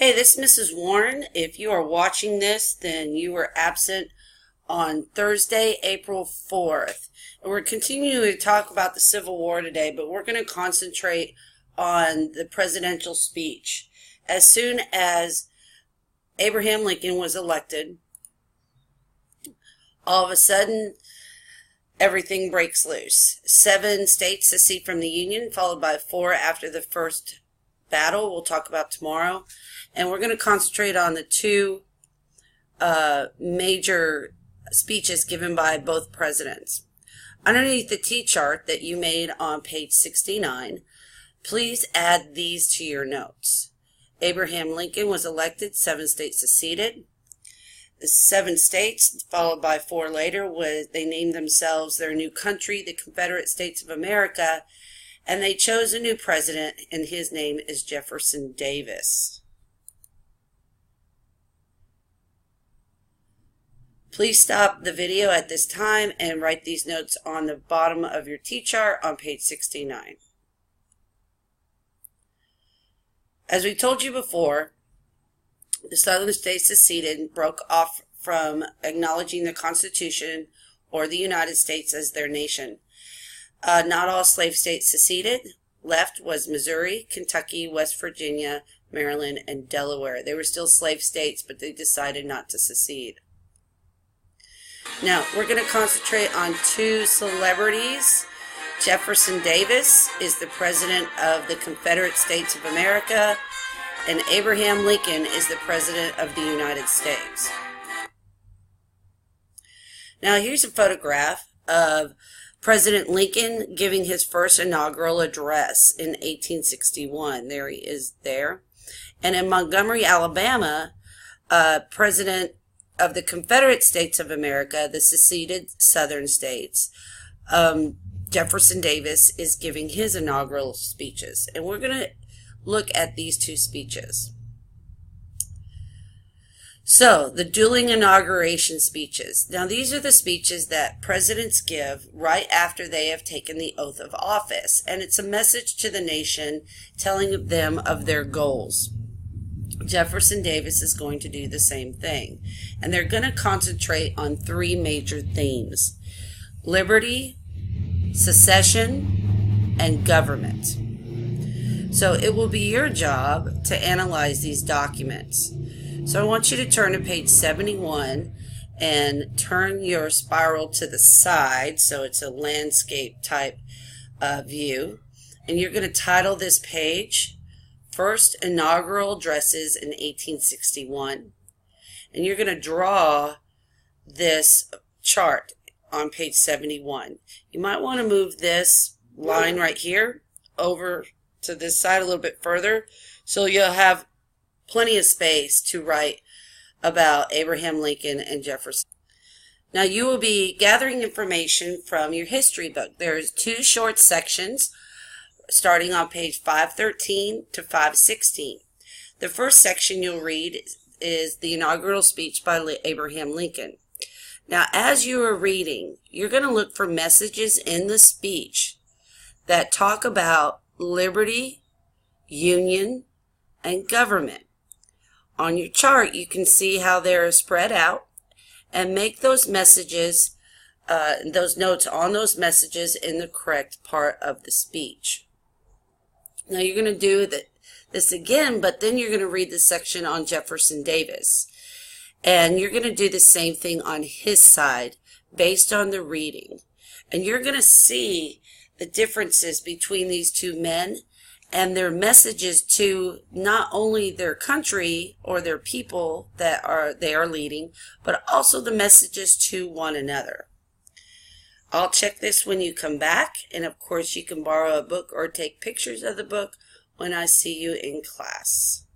Hey, this is Mrs. Warren. If you are watching this, then you were absent on Thursday, April 4th. And we're continuing to talk about the Civil War today, but we're going to concentrate on the presidential speech. As soon as Abraham Lincoln was elected, all of a sudden, everything breaks loose. 7 states secede from the Union, followed by 4 after the first battle we'll talk about tomorrow. And we're going to concentrate on the 2 major speeches given by both presidents. Underneath the T-chart that you made on page 69, please add these to your notes. Abraham Lincoln was elected, 7 states seceded. The 7 states, followed by 4 later, they named themselves their new country, the Confederate States of America, and they chose a new president, and his name is Jefferson Davis. Please stop the video at this time and write these notes on the bottom of your T-chart on page 69. As we told you before, the Southern states seceded and broke off from acknowledging the Constitution or the United States as their nation. Not all slave states seceded. Left was Missouri, Kentucky, West Virginia, Maryland, and Delaware. They were still slave states, but they decided not to secede. Now, we're going to concentrate on 2 celebrities. Jefferson Davis is the president of the Confederate States of America, and Abraham Lincoln is the president of the United States. Now, here's a photograph of President Lincoln giving his first inaugural address in 1861. There he is there. And in Montgomery, Alabama, President of the Confederate States of America, the seceded southern states, Jefferson Davis is giving his inaugural speeches. And we're going to look at these 2 speeches. So, the dueling inauguration speeches. Now, these are the speeches that presidents give right after they have taken the oath of office. And it's a message to the nation telling them of their goals. Jefferson Davis is going to do the same thing. And they're going to concentrate on 3 major themes: liberty, secession, and government. So it will be your job to analyze these documents. So I want you to turn to page 71 and turn your spiral to the side so it's a landscape type view. And you're going to title this page First Inaugural Addresses in 1861. And you're going to draw this chart on page 71. You might want to move this line right here over to this side a little bit further so you'll have plenty of space to write about Abraham Lincoln and Jefferson. Now you will be gathering information from your history book. There's 2 short sections starting on page 513 to 516. The first section you'll read is the inaugural speech by Abraham Lincoln. Now as you are reading, you're going to look for messages in the speech that talk about liberty, union, and government. On your chart, you can see how they're spread out, and make those messages, those notes on those messages in the correct part of the speech. Now you're going to do this again, but then you're going to read the section on Jefferson Davis. And you're going to do the same thing on his side based on the reading. And you're going to see the differences between these 2 men and their messages to not only their country or their people that they are leading, but also the messages to one another. I'll check this when you come back, and of course you can borrow a book or take pictures of the book when I see you in class.